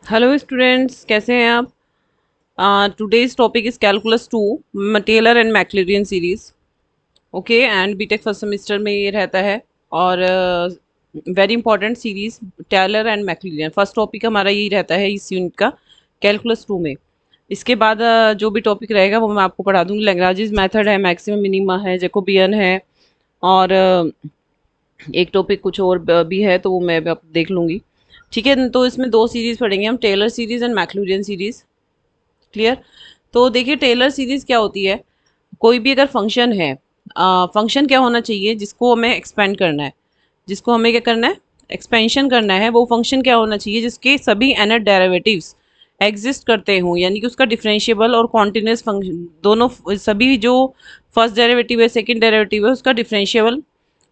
Hello students, कैसे हैं आप? Today's topic is calculus 2 Taylor and Maclaurin series. Okay, and BTech first semester में ये रहता है और very important series Taylor and Maclaurin. First topic हमारा यही रहता है इस यूनिट का, कैलकुलस 2 में। इसके बाद जो भी टॉपिक रहेगा वो मैं आपको पढ़ा दूंगी। लैग्रांजेस मेथड है, मैक्सिमम मिनिमा है, जैकोबियन है, और एक टॉपिक कुछ और भी है तो वो मैं अब देख लूंगी। ठीक है, तो इसमें दो सीरीज पढ़ेंगे हम, Taylor series and Maclaurin series. Clear? तो देखिए, टेलर सीरीज क्या होती है। कोई भी अगर फंक्शन है, फंक्शन क्या होना चाहिए जिसको हमें एक्सपेंड करना है, जिसको हमें क्या करना है, एक्सपेंशन करना है। वो फंक्शन क्या होना चाहिए जिसके सभी nth डेरिवेटिव्स एग्जिस्ट करते हों, यानी कि उसका डिफरेंशिएबल और कॉन्टिन्यूस फंक्शन दोनों, सभी जो फर्स्ट डेरिवेटिव है, सेकंड डेरिवेटिव है, उसका डिफरेंशिएबल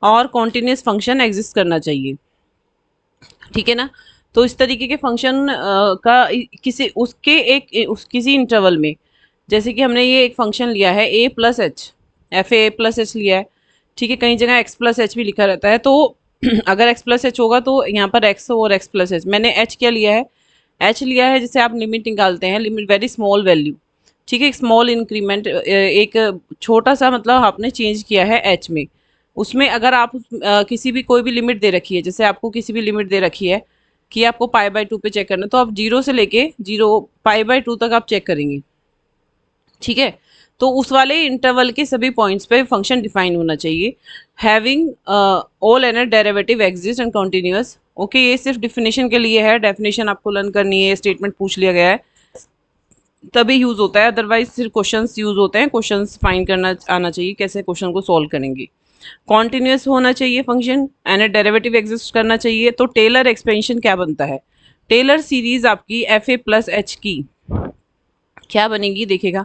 और कॉन्टिन्यूस फंक्शन एग्जिस्ट करना चाहिए। ठीक है ना? तो इस तरीके के फंक्शन का किसी उसके किसी इंटरवल में, जैसे कि हमने ये एक फंक्शन लिया है a plus h, F a plus h लिया है। ठीक है, कई जगह x प्लस एच भी लिखा रहता है, तो अगर x प्लस एच होगा तो यहाँ पर x और x प्लस एच। मैंने h क्या लिया है, h लिया है जिसे आप लिमिट निकालते हैं, लिमिट वेरी स्मॉल वैल्यू। ठीक है, एक स्मॉल इंक्रीमेंट, एक छोटा सा मतलब आपने चेंज किया है h में। उसमें अगर आप किसी भी कोई भी लिमिट दे रखी है, जैसे आपको किसी भी लिमिट दे रखी है कि आपको पाई/2 पे चेक करना है, तो आप 0 से लेके 0 पाई/2 तक आप चेक करेंगे। ठीक है, तो उस वाले इंटरवल के सभी पॉइंट्स पे फंक्शन डिफाइन होना चाहिए, having all n derivative exist and continuous. Okay, ये सिर्फ डिफिनेशन के लिए है, डेफिनेशन आपको लर्न करनी है, स्टेटमेंट पूछ लिया गया है तभी यूज होता है, अदरवाइज सिर्फ क्वेश्चंस यूज होते हैं। क्वेश्चंस फाइंड करना आना चाहिए, कैसे क्वेश्चन को सॉल्व करेंगे। कॉन्टिन्यूस होना चाहिए फंक्शन, एंड डेरिवेटिव एग्जिस्ट करना चाहिए। तो टेलर एक्सपेंशन क्या बनता है, टेलर सीरीज आपकी एफ ए प्लस एच की क्या बनेगी, देखेगा।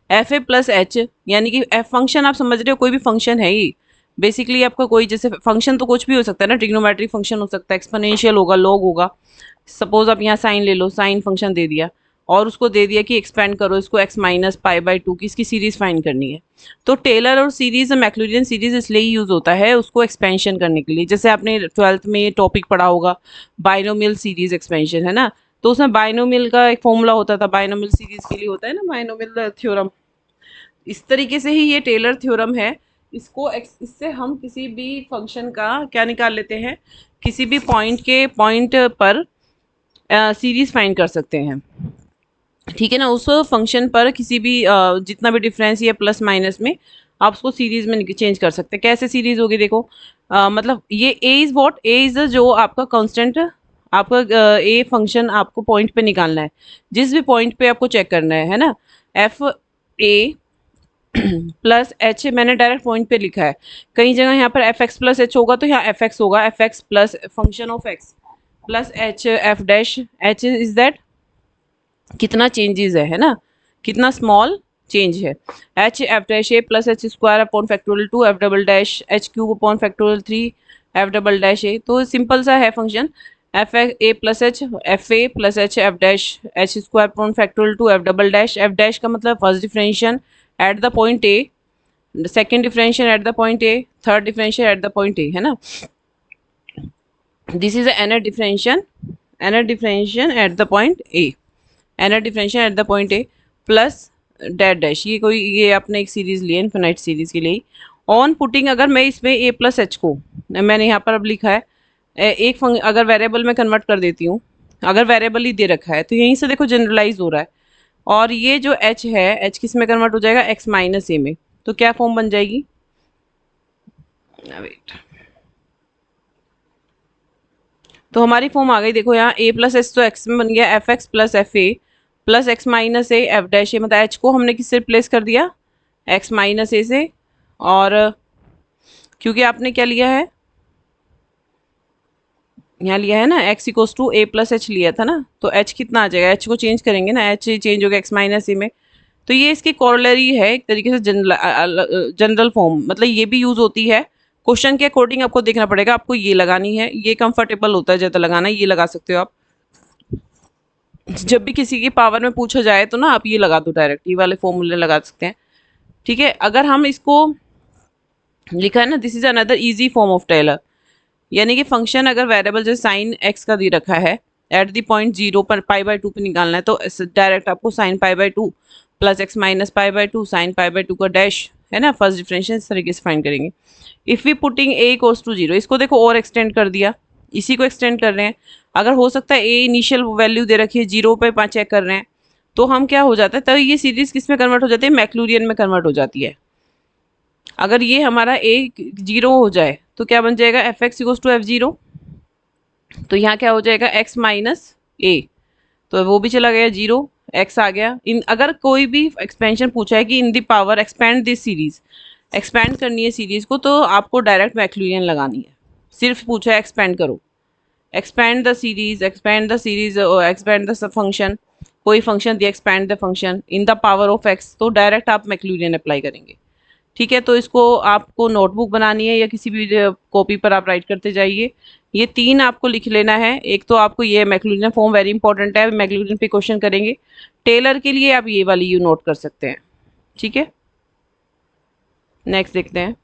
एफ ए प्लस एच, यानी कि एफ फंक्शन आप समझ रहे हो, कोई भी फंक्शन है ये बेसिकली आपका, कोई जैसे फंक्शन तो कुछ भी हो सकता है ना, ट्रिग्नोमेट्रिक फंक्शन हो सकता है, एक्सपोनेंशियल होगा, लॉग होगा। सपोज आप यहाँ साइन ले लो, साइन फंक्शन दे दिया और उसको दे दिया कि एक्सपेंड करो इसको x-π/2 की, इसकी सीरीज फाइंड करनी है। तो टेलर और सीरीज, मैक्लूरिन सीरीज इसलिए ही यूज होता है उसको एक्सपेंशन करने के लिए। जैसे आपने 12th में टॉपिक पढ़ा होगा, बाइनोमियल सीरीज एक्सपेंशन, है ना? तो उसमें बाइनोमियल का एक फॉर्मूला होता था, बाइनोमियल सीरीज के लिए होता है ना, बाइनोमियल थ्योरम। इस तरीके से ही ये टेलर थ्योरम है। इससे हम किसी भी फंक्शन का क्या निकाल लेते हैं, किसी भी पॉइंट पर सीरीज फाइंड कर सकते हैं। ठीक है ना, उस फंक्शन पर किसी भी जितना भी डिफरेंस या प्लस माइनस में आप उसको सीरीज में चेंज कर सकते हैं। कैसे सीरीज होगी, देखो, मतलब ये ए इज वॉट, ए इज जो आपका कांस्टेंट, आपका ए फंक्शन आपको पॉइंट पे निकालना है, जिस भी पॉइंट पे आपको चेक करना है ना। एफ ए प्लस एच मैंने डायरेक्ट पॉइंट पे लिखा है, कई जगह यहाँ पर एफ एक्स प्लस एच होगा तो यहाँ एफ एक्स होगा, f x plus function of x plus h f dash. H is that कितना चेंजेस है ना, कितना स्मॉल चेंज है। H f dash a plus h square upon factorial 2 f double dash h cube upon factorial 3 f double dash a. तो simple सा है function, f a plus h f dash h square upon factorial 2 f double dash. F dash का मतलब first differential at the point A, second differential at the point A, third differential at the point A, है ना। This is nth differential, nth differential at the point A, nth differential at the point A plus that dash. ये आपने एक series ली है infinite series के लिए। On putting, अगर मैं इसमें ए प्लस एच को, मैंने यहाँ पर अब लिखा है एक अगर वेरिएबल में कन्वर्ट कर देती हूँ, अगर वेरिएबल ही दे रखा है तो यहीं से देखो जनरलाइज हो रहा है। और ये जो h है, h किस में कन्वर्ट हो जाएगा, x-a में। तो क्या फॉर्म बन जाएगी, वेट, तो हमारी फॉर्म आ गई, देखो यहाँ a प्लस एच तो x में बन गया, f x plus f a plus x-a f dash a. मतलब h को हमने किससे रिप्लेस कर दिया, x-a से। और क्योंकि आपने क्या लिया है, यहाँ लिया है ना x equals to a plus h लिया था ना, तो h कितना आ जाएगा, h को चेंज करेंगे ना, h चेंज हो गया x-a में। तो ये इसकी कॉरलरी है एक तरीके से, जनरल फॉर्म, मतलब ये भी यूज होती है। क्वेश्चन के अकॉर्डिंग आपको देखना पड़ेगा, आपको ये लगानी है, ये कंफर्टेबल होता है ज़्यादा लगाना, ये लगा सकते हो आप। जब भी किसी की पावर में पूछा जाए तो ना आप ये लगा दो, डायरेक्ट ये वाले फॉर्मूले लगा सकते हैं। ठीक है, अगर हम इसको लिखा है ना, this is another easy form of Taylor, यानी कि फंक्शन अगर वेरिएबल जैसे साइन एक्स का दे रखा है, एट द पॉइंट 0 पर पाई बाय 2 पे निकालना है, तो डायरेक्ट आपको sine pi by 2 plus x minus pi by 2 sine pi by 2 का डैश है ना, फर्स्ट डिफरेंशियल इस तरीके से फाइंड करेंगे। If we putting a equals to 0, इसको देखो और एक्सटेंड कर दिया, इसी को एक्सटेंड कर रहे हैं। अगर हो सकता है ए इनिशियल वैल्यू दे रखी है 0 पे 5 चेक कर रहे हैं, तो हम क्या हो जाता है, तो ये सीरीज किस में कन्वर्ट हो जाती है, मैक्लूरियन में कन्वर्ट हो जाती है। अगर ये हमारा ए 0 हो जाए तो क्या बन जाएगा, f x equals to f 0, तो यहाँ क्या हो जाएगा एक्स माइनस ए, तो वो भी चला गया 0, एक्स आ गया। इन अगर कोई भी एक्सपेंशन पूछा है कि in the power expand this series, expand करनी है सीरीज को, तो आपको डायरेक्ट मैक्लूरियन लगानी है। सिर्फ पूछा है एक्सपेंड करो, expand the series, expand the series, expand the function, कोई फंक्शन दिया expand the function in the power of x, तो डायरेक्ट आप मैक्लूरियन अप्लाई करेंगे। ठीक है, तो इसको आपको नोटबुक बनानी है या किसी भी कॉपी पर आप राइट करते जाइए। ये 3 आपको लिख लेना है। एक तो आपको ये मैक्लूरियन फॉर्म वेरी इंपॉर्टेंट है, मैक्लूरियन पे क्वेश्चन करेंगे। टेलर के लिए आप ये वाली यू नोट कर सकते हैं। ठीक है, नेक्स्ट देखते हैं।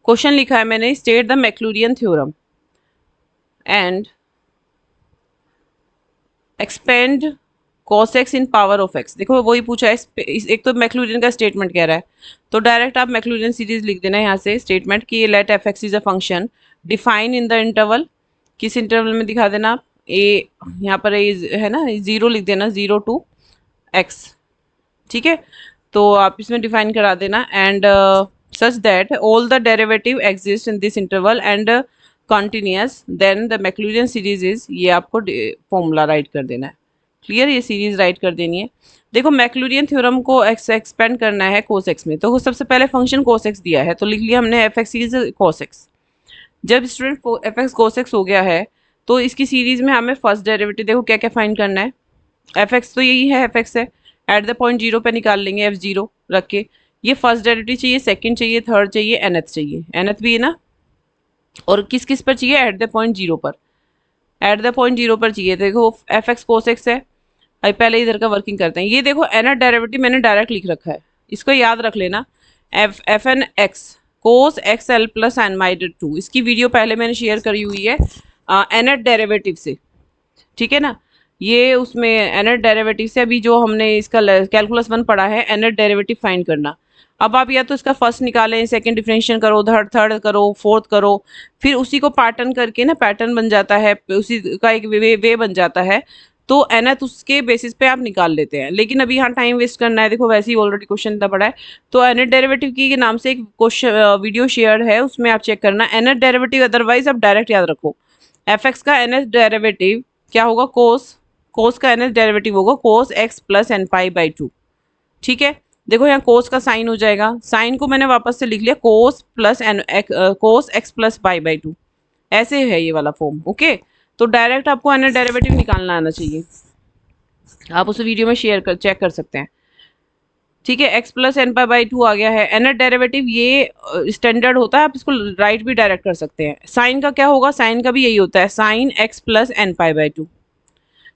क्वेश्चन लिखा है मैंने, state the Maclaurin theorem and expand cos x in power of x। देखो वही पूछा है, एक तो मैक्लूरियन का स्टेटमेंट कह रहा है, तो डायरेक्ट आप मैक्लूरियन सीरीज लिख देना है यहाँ से स्टेटमेंट कि let f x is a function define in the interval, किस इंटरवल में दिखा देना आप, ए यहाँ पर ए है ना, 0 लिख देना, 0 to x। ठीक है, तो आप इसमें डिफाइन करा देना and such that all the derivative exist in this interval and continuous, then the Maclaurin series is, ये आपको फॉर्मूला राइट कर देना है। क्लियर, ये सीरीज राइट कर देनी है। देखो मैक्लूरियन थ्योरम को एक्सपेंड करना है कोस एक्स में, तो सबसे पहले फंक्शन कोस एक्स दिया है, तो लिख लिया हमने f x is cos x. जब student f x cos x हो गया है, तो इसकी सीरीज में हमें फर्स्ट डेरिवेटिव देखो क्या क्या फाइंड करना है। एफ एक्स तो यही है, एफ एक्स है, एट द पॉइंट 0 पे निकाल लेंगे एफ 0 रख के। ये फर्स्ट डेरिवेटिव चाहिए, सेकंड चाहिए, थर्ड चाहिए, एनथ चाहिए, एनथ भी है ना, और किस किस पर चाहिए, एट द पॉइंट 0 पर, एट द पॉइंट 0 पर चाहिए। देखो एफ एक्स कोस एक्स है, अभी पहले इधर का वर्किंग करते हैं। ये देखो एनथ डेरिवेटिव मैंने डायरेक्ट लिख रखा है, इसको याद रख लेना, f n x cos x l plus n minus 2, इसकी वीडियो पहले मैंने शेयर करी हुई है एनथ डेरिवेटिव से। ठीक है ना, ये उसमें एनथ डेरिवेटिव से अभी जो हमने इसका कैलकुलस 1 पढ़ा है, एनथ डेरिवेटिव फाइंड करना। अब आप या तो इसका फर्स्ट निकालें, सेकंड डिफरेंशिएशन करो, थर्ड करो, फोर्थ करो, फिर उसी को पैटर्न करके ना, पैटर्न बन जाता है, उसी का एक वे बन जाता है, तो एनथ उसके बेसिस पे आप निकाल लेते हैं। लेकिन अभी यहाँ टाइम वेस्ट करना है, देखो वैसे ही ऑलरेडी क्वेश्चन इतना बड़ा है, तो एनथ डेरिवेटिव की नाम से एक क्वेश्चन वीडियो शेयर है, उसमें आप चेक करना एनथ डेरिवेटिव, अदरवाइज आप डायरेक्ट याद रखो एफ एक्स का एनथ डेरिवेटिव क्या होगा, कोस, कोस का एनथ डेरिवेटिव होगा cos x plus n pi by 2। ठीक है, देखो यहाँ कोस का साइन हो जाएगा, साइन को मैंने वापस से लिख लिया cos plus n cos x plus pi by 2, ऐसे है ये वाला फॉर्म। ओके, तो डायरेक्ट आपको एनथ डेरिवेटिव निकालना आना चाहिए, आप उस वीडियो में शेयर कर चेक कर सकते हैं। ठीक है, x plus n pi by 2 आ गया है। एनथ डेरिवेटिव ये स्टैंडर्ड होता है, आप इसको राइट भी डायरेक्ट कर सकते हैं। साइन का क्या होगा, साइन का भी यही होता है, sine x plus n pi by 2।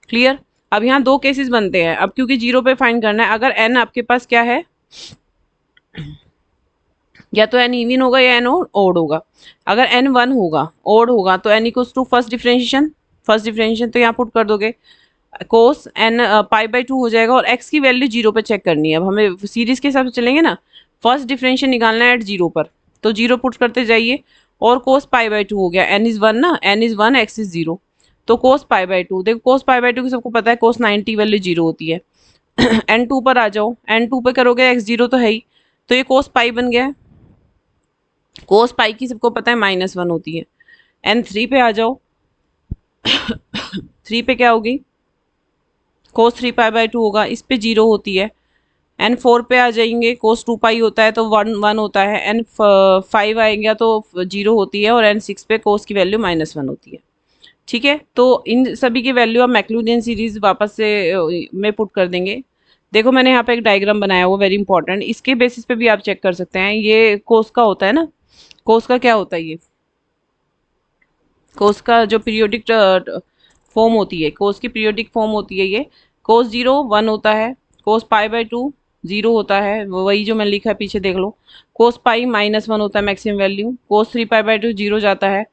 Clear, अब यहाँ 2 केसेस बनते हैं, अब क्योंकि 0 पे फाइंड करना है, अगर एन आपके पास क्या है, या तो एन इवन होगा या एन ओड होगा। अगर एन 1 होगा, ओड होगा, तो n equals to first differentiation तो यहाँ पुट कर दोगे, कोस एन पाई बाई 2 हो जाएगा, और एक्स की वैल्यू 0 पे चेक करनी है। अब हमें सीरीज के हिसाब से चलेंगे ना, फर्स्ट डिफरेंशिएशन निकालना है एट 0 पर, तो 0 पुट करते जाइए, और कोस पाई बाई 2 हो गया, एन इज 1 ना, एन इज 1, एक्स इज 0, तो कोस पाई बाई 2, देखो कोस पाई बाई 2 की सबको पता है, कोस 90 वैल्यू 0 होती है। एन 2 पर आ जाओ, एन 2 पे करोगे, एक्स 0 तो है ही, तो ये कोस पाई बन गया है। कोस पाई की सबको पता है -1 होती है। एन 3 पे आ जाओ, 3 पे क्या होगी, कोस 3 पाई बाई 2 होगा, इस पे 0 होती है। एन 4 पे आ जाएंगे, कोस 2 पाई होता है तो 1 होता है। एन 5 आएंगे तो 0 होती है, और एन 6 पे कोस की वैल्यू -1 होती है। ठीक है, तो इन सभी की वैल्यू आप मैक्लूरियन सीरीज वापस से में पुट कर देंगे। देखो मैंने यहाँ पे एक डायग्राम बनाया हुआ, वेरी इंपॉर्टेंट, इसके बेसिस पे भी आप चेक कर सकते हैं। ये कोस का होता है ना, कोस का क्या होता है, ये कोस का जो पीरियोडिक फॉर्म होती है, कोस की पीरियोडिक फॉर्म होती है, ये कोस 0 1 होता है, कोस पाई बाई 2 0 होता है, वही जो मैंने लिखा है पीछे देख लो, कोस पाई -1 होता है maximum value, cos 3 pi by 2 0 जाता है,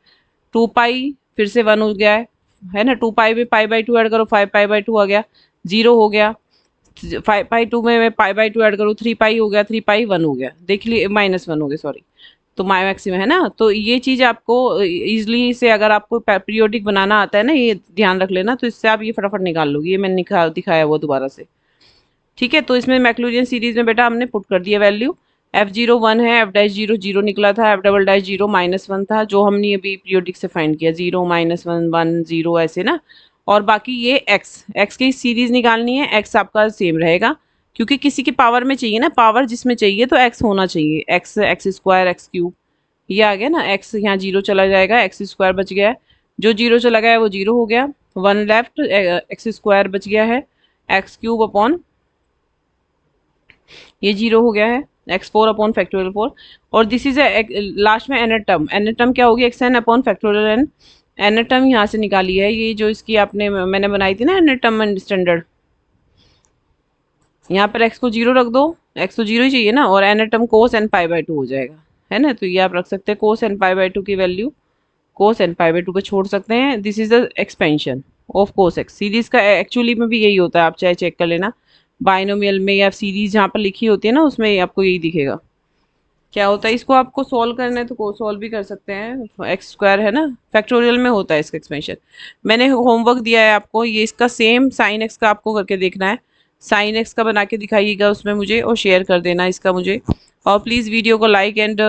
2 पाई फिर से 1 हो गया है, है ना। 2 पाई में पाई बाई टू ऐड करो, 5 पाई बाई टू आ गया, 0 हो गया। 5 पाई टू में मैं पाई बाई टू ऐड करूँ, 3 पाई हो गया, 3 पाई 1 हो गया, देख लिए, -1 हो गया सॉरी। तो माई मैक्सिमम है ना। तो ये चीज़ आपको इजली से अगर आपको पीरियोडिक बनाना आता है ना, ये ध्यान रख लेना, तो इससे आप ये फटाफट निकाल लोगे। ये मैंने दिखाया वो दोबारा से, ठीक है। तो इसमें मैक्लूरियन सीरीज में बेटा हमने पुट कर दिया वैल्यू। F0 1 है, F' 0 0 निकला था, F" 0 -1 था, जो हमने अभी पीरियोडिक से फाइंड किया, 0 -1 1 0 ऐसे ना। और बाकी ये x की सीरीज निकालनी है, x आपका सेम रहेगा, क्योंकि किसी की पावर में चाहिए ना, पावर जिसमें चाहिए तो x होना चाहिए, x स्क्वायर x क्यूब, ये आ गया ना। x यहाँ 0 चला जाएगा, x स्क्वायर बच गया है, जो 0 चला गया है वो 0 हो गया, 1 लेफ्ट, x स्क्वायर बच गया है, x क्यूब अपॉन ये 0 हो गया है, x4 अपॉन फैक्टोरियल 4। और दिस इज लास्ट में nth टर्म, nth टर्म क्या होगी, xn upon factorial n। nth term यहाँ से निकाली है, ये जो इसकी आपने मैंने बनाई थी ना nth टर्म एंड स्टैंडर्ड, यहाँ पर x को 0 रख दो, x तो 0 ही चाहिए ना, और nth term cos n pi by 2 हो जाएगा, है ना। तो ये आप रख सकते हैं, कोस n पाई बाई 2 की value cos n pi by 2 पे छोड़ सकते हैं। This is the expansion of cos x। Series का एक्चुअली में भी यही होता है, आप चाहे चेक कर लेना, बाइनोमियल में या सीरीज जहाँ पर लिखी होती है ना, उसमें आपको यही दिखेगा क्या होता है। इसको आपको सॉल्व करना है तो सॉल्व भी कर सकते हैं, एक्स स्क्वायर है ना, फैक्टोरियल में होता है इसका एक्सपेंशन। मैंने होमवर्क दिया है आपको, ये इसका सेम साइन एक्स का आपको करके देखना है, साइन एक्स का बना के दिखाइएगा उसमें मुझे, और शेयर कर देना इसका मुझे। और प्लीज़ वीडियो को लाइक एंड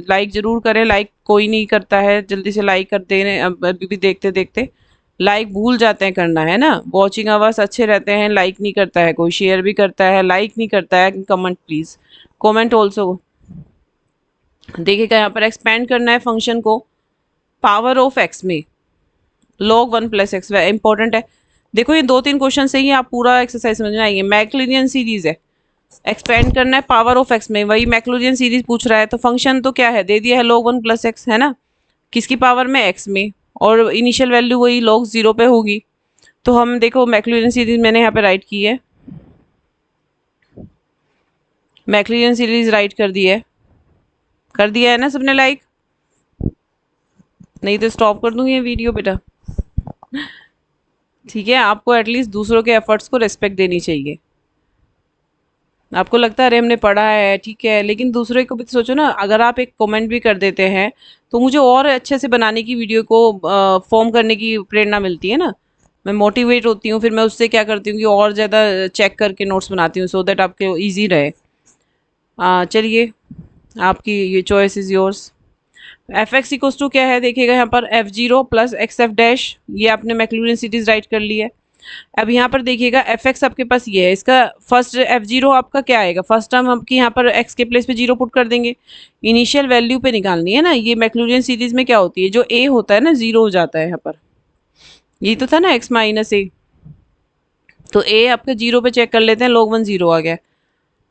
लाइक ज़रूर करें, लाइक कोई नहीं करता है, जल्दी से लाइक कर दें, अभी भी देखते देखते लाइक भूल जाते हैं करना, है ना। वॉचिंग आवर्स अच्छे रहते हैं, लाइक नहीं करता है कोई, शेयर भी करता है, लाइक नहीं करता है, कमेंट प्लीज़, कमेंट ऑल्सो। देखिएगा यहाँ पर एक्सपेंड करना है फंक्शन को पावर ऑफ एक्स में, log 1 प्लस एक्स इंपॉर्टेंट है। देखो ये 2-3 क्वेश्चन से ही आप पूरा एक्सरसाइज समझना आएंगे। मैक्लूरियन सीरीज है, एक्सपेंड करना है पावर ऑफ एक्स में, वही मैक्लूरियन सीरीज पूछ रहा है, तो फंक्शन तो क्या है, दे दिया है log 1 प्लस एक्स, है ना, किसकी पावर में, एक्स में, और इनिशियल वैल्यू वही log 0 पे होगी। तो हम देखो मैक्लूरियन सीरीज मैंने यहाँ पे राइट की है, मैक्लूरियन सीरीज राइट कर दी है, कर दिया है ना सबने लाइक, नहीं तो स्टॉप कर दूँ ये वीडियो बेटा, ठीक है। आपको एटलीस्ट दूसरों के एफर्ट्स को रिस्पेक्ट देनी चाहिए। आपको लगता है अरे हमने पढ़ा है ठीक है, लेकिन दूसरे को भी तो सोचो ना, अगर आप एक कमेंट भी कर देते हैं तो मुझे और अच्छे से बनाने की, वीडियो को फॉर्म करने की प्रेरणा मिलती है ना, मैं मोटिवेट होती हूँ, फिर मैं उससे क्या करती हूँ कि और ज़्यादा चेक करके नोट्स बनाती हूँ, सो दैट आपके ईजी रहे। चलिए, आपकी ये choice is yours. F x equals to क्या है, देखिएगा यहाँ पर F0 plus x F dash, ये आपने मैक्लूरियन सीरीज राइट कर ली है। अब यहाँ पर देखिएगा एफ एक्स आपके पास ये है, इसका फर्स्ट F0 आपका क्या आएगा, फर्स्ट टर्म आपकी यहाँ पर एक्स के प्लेस पे 0 पुट कर देंगे, इनिशियल वैल्यू पे निकालनी है ना। ये मैक्लूरियन सीरीज में क्या होती है, जो ए होता है ना 0 हो जाता है यहाँ पर, ये तो था ना x माइनस ए, तो ए आपका 0 पे चेक कर लेते हैं, log 1 0 आ गया,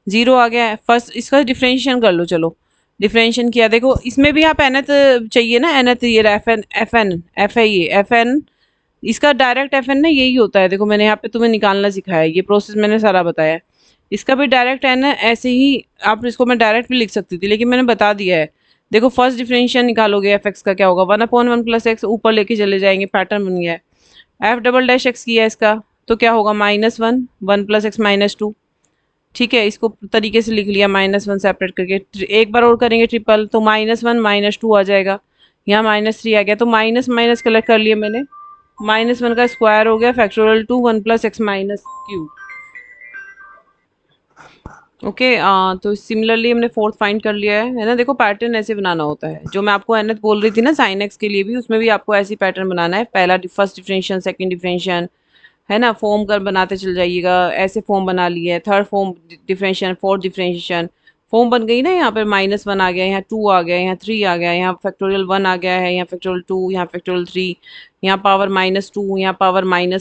0 आ गया है। फर्स्ट इसका डिफ्रेंशिएशन कर लो, चलो डिफ्रेंशिएशन किया, देखो इसमें भी आप nth चाहिए ना, nth ये एफ है ये एफ एन, इसका डायरेक्ट एफ एन ना यही होता है, देखो मैंने यहाँ पे तुम्हें निकालना सिखाया है, ये प्रोसेस मैंने सारा बताया है। इसका भी डायरेक्ट एन है, ऐसे ही आप इसको मैं डायरेक्ट भी लिख सकती थी, लेकिन मैंने बता दिया है। देखो फर्स्ट डिफरेंशियल निकालोगे एफ एक्स का क्या होगा, 1/1 प्लस एक्स, ऊपर लेके चले जाएंगे, पैटर्न बन गया है। एफ डबल डैश एक्स किया है इसका, तो क्या होगा -1 1 प्लस एक्स -2, ठीक है। इसको तरीके से लिख लिया, -1 सेपरेट करके, एक बार और करेंगे ट्रिपल, तो -1 -2 आ जाएगा, यहाँ -3 आ गया, तो माइनस माइनस कलेक्ट कर लिया मैंने, -1 का स्क्वायर हो गया factorial 2 1 plus x minus cube. Okay, तो सिमिलरली हमने फोर्थ फाइंड कर लिया है ना। देखो पैटर्न ऐसे बनाना होता है, जो मैं आपको nth बोल रही थी ना साइन एक्स के लिए भी, उसमें भी आपको ऐसी पैटर्न बनाना है, पहला फर्स्ट डिफरेंशियल, सेकंड डिफरेंशियल, है ना, फॉर्म कर बनाते चल जाइएगा, ऐसे फॉर्म बना लिया है, third form differential, fourth differential, form बन गई ना। यहाँ पर -1 आ गया, यहाँ 2 आ गया, यहाँ 3 आ गया, यहाँ फैक्टोरियल 1 आ गया है, यहाँ फैक्टोरियल 2, यहाँ फैक्टोरियल 3, यहाँ पावर -2, यहाँ पावर -1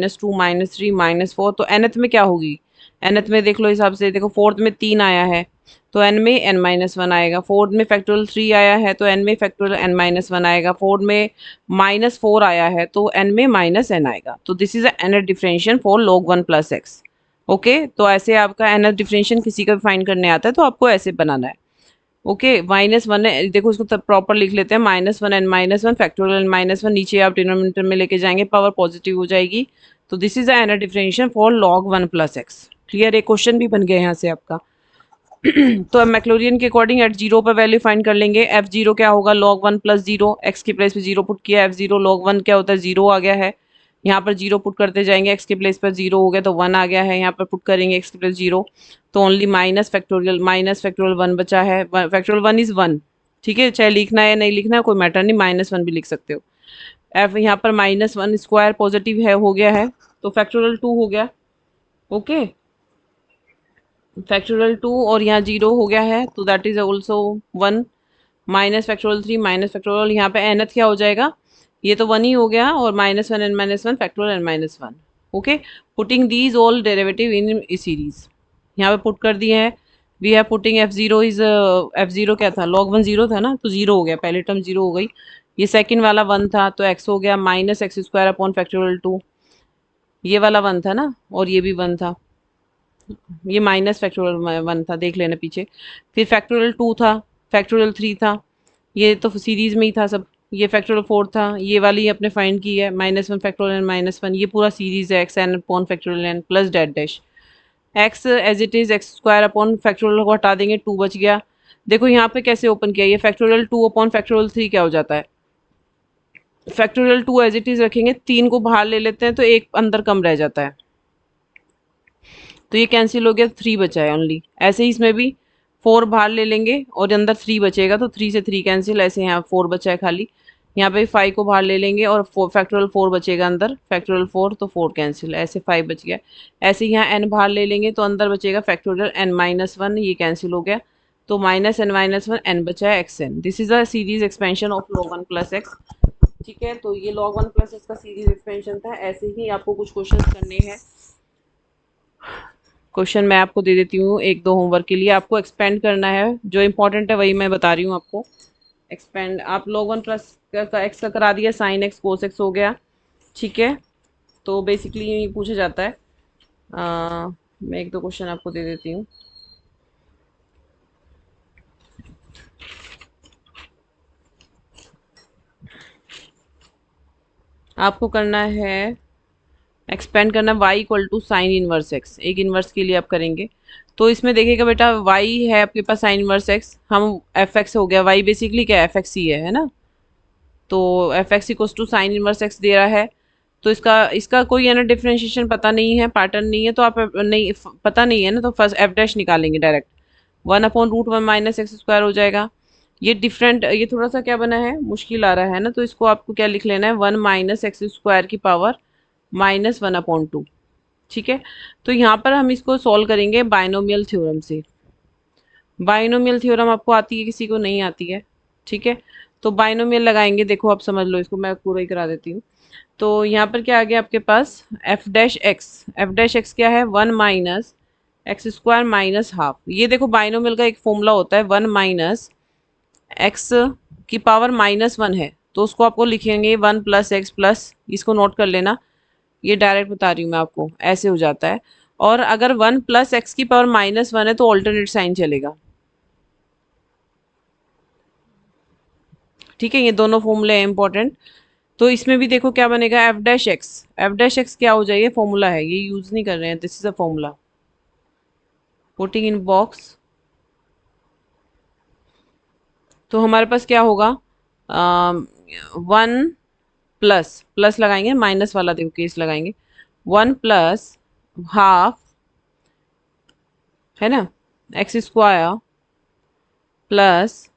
-2 -3 -4, तो nth में क्या होगी, nth में देख लो हिसाब से, देखो फोर्थ में 3 आया है तो n में n-1 आएगा, फोर्थ में फैक्टोरियल 3 आया है तो n में फैक्टोरियल n-1 आएगा, फोर्थ में -4 आया है तो n में -n आएगा। तो this is nth differential for log 1 plus x. Okay, तो ऐसे आपका nth डिफरेंशियल किसी का भी फाइंड करने आता है तो आपको ऐसे बनाना है। ओके माइनस वन है, देखो इसको तब प्रॉपर लिख लेते हैं, -1 एन -1 फैक्टोरियल -1, नीचे आप डिनोमिनेटर में लेके जाएंगे पावर पॉजिटिव हो जाएगी। तो this is nth differential for log 1 + x। Clear, एक क्वेश्चन भी बन गया यहाँ से आपका। तो अब मैक्लोरियन के अकॉर्डिंग एट जीरो पर वैल्यू फाइंड कर लेंगे। एफ जीरो क्या होगा, log 1 + 0, एक्स की प्लेस पे जीरो पुट किया, एफ जीरो log 1 क्या होता है, जीरो आ गया है। यहाँ पर जीरो पुट करते जाएंगे, एक्स के प्लेस पर जीरो हो गया तो 1 आ गया है, यहाँ पर पुट करेंगे एक्स की प्लेस जीरो, तो ओनली माइनस फैक्टोरियल 1 बचा है, फैक्टोरियल 1 इज 1। ठीक है, चाहे लिखना है नहीं लिखना है कोई मैटर नहीं, -1 भी लिख सकते हो। एफ यहाँ पर -1 स्क्वायर पॉजिटिव है, हो गया है, तो फैक्टोरियल 2 हो गया। ओके, फैक्टोरियल 2 और यहाँ जीरो हो गया है, तो दैट इज ऑल्सो 1। -3 -फैक्टोरियल यहाँ पे nth क्या हो जाएगा, ये तो 1 ही हो गया, और -1 n -1 factorial n -1। Okay, putting these all derivative in series, यहाँ पे पुट कर दिए हैं। We have putting f zero is, f zero क्या था, log 1 जीरो था ना, तो जीरो हो गया, पहले टर्म जीरो हो गई। ये सेकंड वाला 1 था तो x हो गया -x² अपॉन फैक्टोरियल 2, ये वाला 1 था ना, और ये भी 1 था, ये -फैक्टोरियल 1 था, देख लेना पीछे। फिर फैक्टोरियल 2 था, फैक्टोरियल 3 था, ये तो सीरीज में ही था सब। ये फैक्टोरियल 4 था, ये वाली आपने फाइंड की है, -1 फैक्टोरियल -1, ये पूरा सीरीज है, x n upon factorial n plus that dash x as it is x² upon factorial को हटा देंगे, 2 बच गया। देखो यहाँ पे कैसे ओपन किया, ये फैक्टोरियल 2 अपॉन फैक्टोरियल 3 क्या हो जाता है, फैक्टोरियल 2 एज इट इज रखेंगे, 3 को बाहर ले लेते हैं तो एक अंदर कम रह जाता है, तो ये कैंसिल हो गया, 3 बचा है ओनली। ऐसे ही इसमें भी 4 बाहर ले लेंगे और अंदर 3 बचेगा, तो 3 से 3 कैंसिल, ऐसे यहाँ 4 बचा है खाली। यहाँ पे 5 को बाहर ले लेंगे और फैक्टोरियल 4 बचेगा अंदर, फैक्टोरियल 4 तो 4 कैंसिल, ऐसे 5 बच गया। ऐसे ही यहाँ n बाहर ले लेंगे तो अंदर बचेगा फैक्टोरियल n-1, ये कैंसिल हो गया, तो -n-1 n बचा है xn। This is a series expansion of log 1 + x। ठीक है, तो ये log 1 + x का सीरीज एक्सपेंशन था। ऐसे ही आपको कुछ क्वेश्चन करने हैं, क्वेश्चन मैं आपको दे देती हूँ एक दो होमवर्क के लिए, आपको एक्सपेंड करना है, जो इंपॉर्टेंट है वही मैं बता रही हूँ आपको। एक्सपेंड, आप log 1 + का एक्स का करा दिया, sin x cos x हो गया। ठीक है, तो बेसिकली ये पूछा जाता है। मैं एक दो क्वेश्चन आपको दे देती हूँ। आपको करना है, एक्सपेंड करना y = साइन इनवर्स x, एक इनवर्स के लिए आप करेंगे। तो इसमें देखिएगा बेटा, y है आपके पास साइन इनवर्स x, हम एफ एक्स हो गया, y बेसिकली क्या एफ एक्स ही है ना, तो f x equals to sine inverse x दे रहा है। तो इसका इसका कोई है ना डिफरेंशिएशन पता नहीं है, पैटर्न नहीं है, तो आप नहीं पता नहीं है ना, तो फर्स्ट एफ डैश निकालेंगे डायरेक्ट, 1/√1 - x² हो जाएगा। ये डिफरेंट, ये थोड़ा सा क्या बना है, मुश्किल आ रहा है ना, तो इसको आपको क्या लिख लेना है, 1 - x² की पावर -1/2। ठीक है, तो यहाँ पर हम इसको सॉल्व करेंगे बाइनोमियल थ्योरम से। बाइनोमियल थ्योरम आपको आती है, किसी को नहीं आती है। ठीक है, तो बाइनोमियल लगाएंगे, देखो आप समझ लो इसको, मैं पूरा ही करा देती हूँ। तो यहाँ पर क्या आ गया आपके पास, एफ डैश एक्स क्या है, 1 - x² -½ ये देखो बाइनोमियल का एक फॉर्मूला होता है, 1 - x की पावर -1 है, तो उसको आपको लिखेंगे 1 + x प्लस, इसको नोट कर लेना, ये डायरेक्ट बता रही हूँ मैं आपको, ऐसे हो जाता है। और अगर 1 + x की पावर -1 है तो ऑल्टरनेट साइन चलेगा। ठीक है, ये दोनों फॉर्मूले हैं इंपॉर्टेंट। तो इसमें भी देखो क्या बनेगा, एफ डैश एक्स क्या हो जाएगा, फॉर्मूला है, ये यूज नहीं कर रहे हैं, this is a formula, putting in box. तो हमारे पास क्या होगा, 1 प्लस प्लस लगाएंगे, माइनस वाला देखो केस लगाएंगे, 1 + ½ है ना, x² प्लस,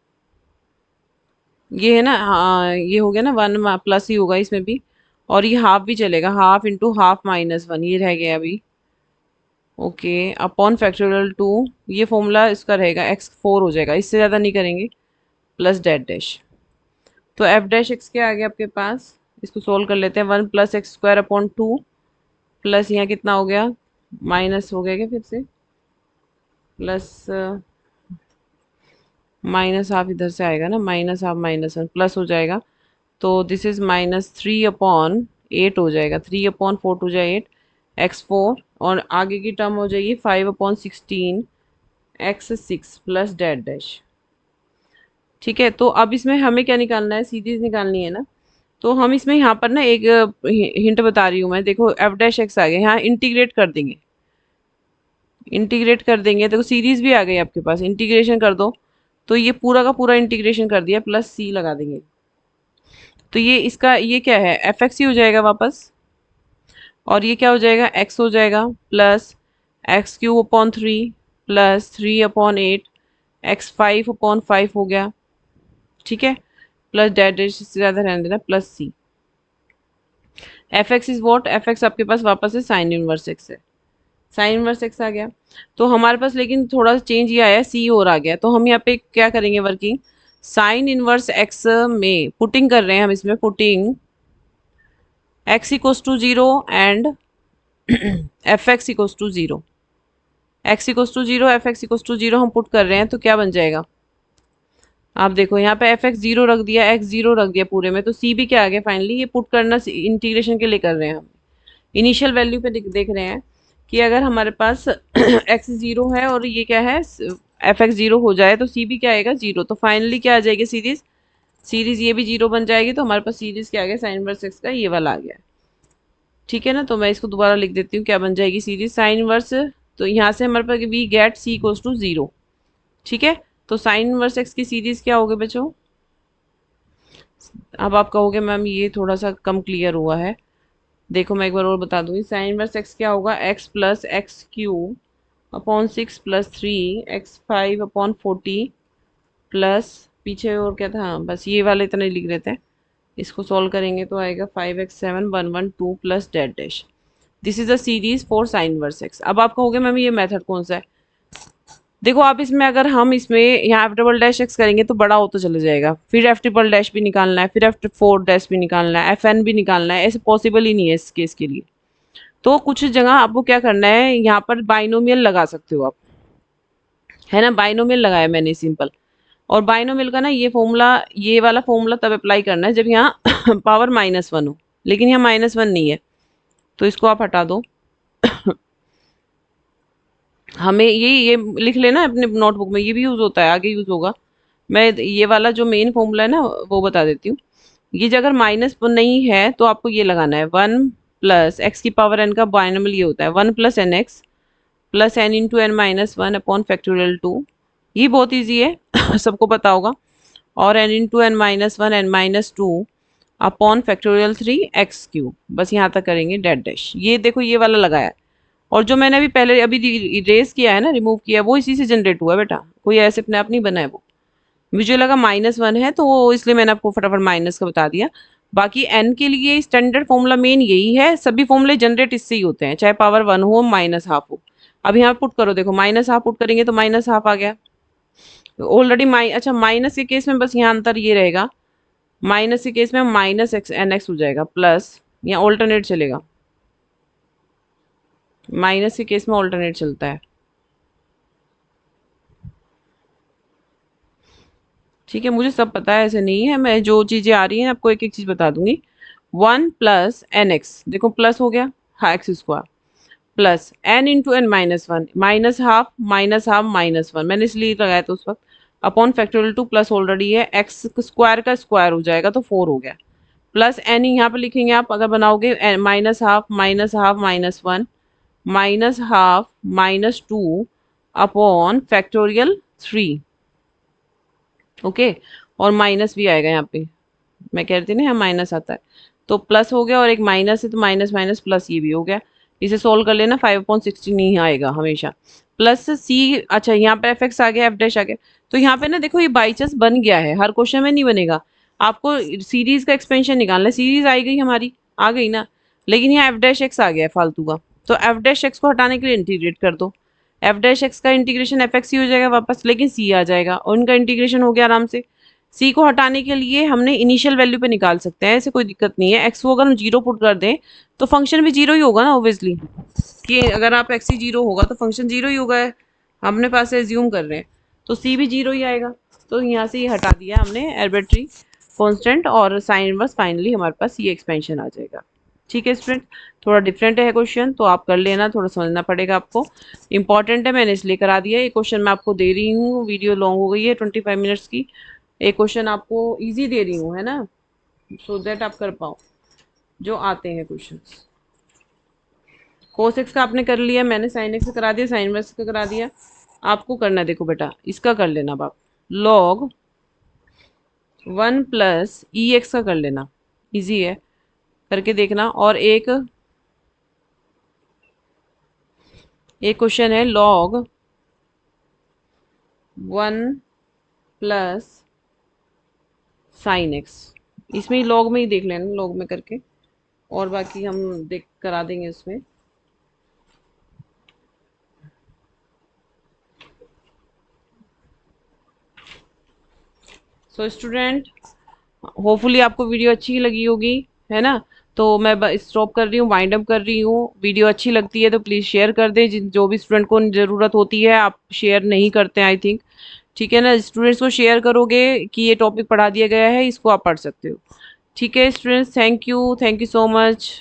ये है ना, हाँ ये हो गया ना, 1 प्लस ही होगा इसमें भी, और ये हाफ भी चलेगा, ½ × ½ - 1, ये रह गया अभी। ओके, अपॉन फैक्टोरियल 2, ये फॉर्मूला इसका रहेगा, x4 हो जाएगा, इससे ज़्यादा नहीं करेंगे, प्लस डेट डैश। तो एफ डैश एक्स क्या आ गया आपके पास, इसको सोल्व कर लेते हैं, 1 + x² अपॉन 2 प्लस यहाँ कितना हो गया, माइनस हो गया क्या फिर से, प्लस -½ इधर से आएगा ना, -½ -1 प्लस हो जाएगा, तो दिस इज -3/8 हो जाएगा, 3/4 हो जाए 8, x4, और आगे की टर्म हो जाएगी 5/16 x6 प्लस डेट डैश। ठीक है, तो अब इसमें हमें क्या निकालना है, सीरीज निकालनी है ना। तो हम इसमें यहाँ पर ना एक हिंट बता रही हूँ मैं, देखो एफ डैश एक्स आ गया, यहाँ इंटीग्रेट कर देंगे, इंटीग्रेट कर देंगे, देखो सीरीज भी आ गई आपके पास, इंटीग्रेशन कर दो, तो ये पूरा का पूरा इंटीग्रेशन कर दिया, प्लस सी लगा देंगे, तो ये इसका ये क्या है, एफ एक्स ही हो जाएगा वापस, और ये क्या हो जाएगा, एक्स हो जाएगा, plus x cube upon 3 plus 3/8 x 5/5 हो गया, ठीक है, प्लस डैश डैश से ज़्यादा रहने देना, plus c. F x is what, f x आपके पास वापस से साइन इनवर्स एक्स है, साइन इनवर्स एक्स आ गया। तो हमारे पास लेकिन थोड़ा सा चेंज ये आया, सी और आ गया, तो हम यहाँ पे क्या करेंगे वर्किंग, साइन इनवर्स एक्स में पुटिंग कर रहे हैं हम, इसमें putting x equals to 0 and f x equals to 0, x equals to 0 f x equals to 0 हम पुट कर रहे हैं, तो क्या बन जाएगा, आप देखो यहाँ पे एफ एक्स 0 रख दिया, एक्स 0 रख दिया पूरे में, तो सी भी क्या आ गया फाइनली, ये पुट करना इंटीग्रेशन के लिए कर रहे हैं हम, इनिशियल वैल्यू पे देख रहे हैं कि अगर हमारे पास एक्स 0 है और ये क्या है, एफ एक्स 0 हो जाए, तो सी भी क्या आएगा 0, तो फाइनली क्या आ जाएगी सीरीज, सीरीज ये भी 0 बन जाएगी, तो हमारे पास सीरीज क्या आ गया, साइन इनवर्स एक्स का ये वाला आ गया, ठीक है ना। तो मैं इसको दोबारा लिख देती हूँ, क्या बन जाएगी सीरीज साइन इनवर्स, तो यहाँ से हमारे पास we get c equals to 0, ठीक है। तो साइन इनवर्स एक्स की सीरीज क्या होगी बच्चों, अब आप कहोगे मैम ये थोड़ा सा कम क्लियर हुआ है, देखो मैं एक बार और बता दूंगी, साइन इनवर्स एक्स क्या होगा, x plus x cube upon 6 plus 3 x 5/40 plus पीछे और क्या था, बस ये वाले इतने लिख देते हैं, इसको सॉल्व करेंगे तो आएगा 5x7 112 plus that dash, this is a series for sign inverse x. अब आप कहोगे मैम ये मेथड कौन सा है, देखो आप इसमें अगर हम इसमें यहाँ एफ डबल डैश एक्स करेंगे तो बड़ा होता चला जाएगा, फिर एफ ट्रिपल डैश भी निकालना है, फिर एफ फोर डैश भी निकालना है, एफ एन भी निकालना है, ऐसे पॉसिबल ही नहीं है इस केस के लिए। तो कुछ जगह आपको क्या करना है, यहाँ पर बाइनोमियल लगा सकते हो आप, है ना, बाइनोमियल लगाया मैंने सिंपल, और बाइनोमियल का ना ये फॉर्मूला, ये वाला फॉर्मूला तब अप्लाई करना है जब यहाँ पावर -1 हो, लेकिन यहाँ -1 नहीं है, तो इसको आप हटा दो हमें ये लिख लेना अपने नोटबुक में, ये भी यूज़ होता है, आगे यूज़ होगा, मैं ये वाला जो मेन फॉर्मूला है ना वो बता देती हूँ। ये जो अगर माइनस नहीं है तो आपको ये लगाना है 1 प्लस एक्स की पावर एन का बाइनोमियल ये होता है 1 plus n x plus n into n minus 1 upon factorial 2, ये बहुत ईजी है सबको पता होगा, और n into n minus 1 n minus 2 upon factorial 3 x cube, बस यहाँ तक करेंगे डैट डैश, ये देखो ये वाला लगाया है, और जो मैंने अभी पहले अभी इरेज किया है ना, रिमूव किया है, वो इसी से जनरेट हुआ है बेटा, कोई ऐसे अपने आप नहीं बना है वो, मुझे लगा -1 है तो वो इसलिए मैंने आपको फटाफट माइनस का बता दिया। बाकी एन के लिए स्टैंडर्ड फॉर्मूला मेन यही है, सभी फॉर्मूले जनरेट इससे ही होते हैं, चाहे पावर 1 हो -1/2 हो। अब यहाँ पुट करो, देखो -1/2 पुट करेंगे तो -1/2 आ गया ऑलरेडी, अच्छा माइनस के केस में बस यहाँ अंतर ये रहेगा, माइनस के केस में माइनस एक्स एन एक्स हो जाएगा, प्लस यहाँ ऑल्टरनेट चलेगा, माइनस के केस में ऑल्टरनेट चलता है, ठीक है, मुझे सब पता है ऐसे नहीं है, मैं जो चीज़ें आ रही हैं आपको एक एक चीज़ बता दूंगी। 1 प्लस एन एक्स, देखो प्लस हो गया, हाँ x square plus n into n -1 -1/2 -1/2 -1, मैंने इसलिए लगाया था उस वक्त, अपॉन फैक्टोरियल 2 प्लस ऑलरेडी है एक्स स्क्वायर का स्क्वायर हो जाएगा तो 4 हो गया, प्लस एन यहाँ पर लिखेंगे आप अगर बनाओगे -1/2 -1/2 -1 -1/2 -2 अपॉन फैक्टोरियल 3, ओके, और माइनस भी आएगा यहाँ पे, मैं कह रही थी ना यहाँ माइनस आता है, तो प्लस हो गया और एक माइनस है तो माइनस माइनस प्लस ये भी हो गया, इसे सोल्व कर लेना 5/16 ही आएगा हमेशा, प्लस सी, अच्छा यहाँ पे एफ एक्स आ गया, एफ डैश आ गया, तो यहाँ पे ना देखो ये बाई चांस बन गया है, हर क्वेश्चन में नहीं बनेगा, आपको सीरीज का एक्सपेंशन निकालना है, सीरीज आई गई हमारी, आ गई ना, लेकिन यहाँ एफ डैश एक्स आ गया है फालतू का, तो एफ डैश एक्स को हटाने के लिए इंटीग्रेट कर दो, एफ डैश एक्स का इंटीग्रेशन एफ एक्स ही हो जाएगा वापस, लेकिन सी आ जाएगा और उनका इंटीग्रेशन हो गया आराम से। सी को हटाने के लिए हमने इनिशियल वैल्यू पे निकाल सकते हैं, ऐसे कोई दिक्कत नहीं है, एक्स को अगर हम 0 पुट कर दें तो फंक्शन भी 0 ही होगा ना ऑब्वियसली, कि अगर आप एक्स ही 0 होगा तो फंक्शन 0 ही होगा, हमने पास से एज्यूम कर रहे हैं, तो सी भी 0 ही आएगा, तो यहाँ से ये हटा दिया हमने आर्बिट्री कांस्टेंट, और साइन इनवर्स फाइनली हमारे पास ये एक्सपेंशन आ जाएगा, ठीक है स्टूडेंट। थोड़ा डिफरेंट है क्वेश्चन, तो आप कर लेना, थोड़ा समझना पड़ेगा आपको, इंपॉर्टेंट है मैंने इसलिए करा दिया, ये क्वेश्चन मैं आपको दे रही हूँ, वीडियो लॉन्ग हो गई है 25 मिनट्स की, एक क्वेश्चन आपको इजी दे रही हूँ, है ना, सो दैट आप कर पाओ जो आते हैं क्वेश्चंस। कोस एक्स का आपने कर लिया, मैंने साइन एक्स का करा दिया, साइन इनवर्स का करा दिया। आपको करना है, देखो बेटा, इसका कर लेना बाप, लॉग 1 + e x का कर लेना, इजी है, करके देखना। और एक क्वेश्चन है लॉग 1 + sin x, इसमें ही लॉग में ही देख लेना, लॉग में करके, और बाकी हम देख करा देंगे उसमें। सो स्टूडेंट, होपफुली आपको वीडियो अच्छी लगी होगी, है ना। तो मैं स्टॉप कर रही हूँ, वाइंड अप कर रही हूँ। वीडियो अच्छी लगती है तो प्लीज़ शेयर कर दें, जिन जो भी स्टूडेंट को ज़रूरत होती है। आप शेयर नहीं करते हैं आई थिंक, ठीक है ना। स्टूडेंट्स को शेयर करोगे कि ये टॉपिक पढ़ा दिया गया है, इसको आप पढ़ सकते हो। ठीक है students, thank you so much.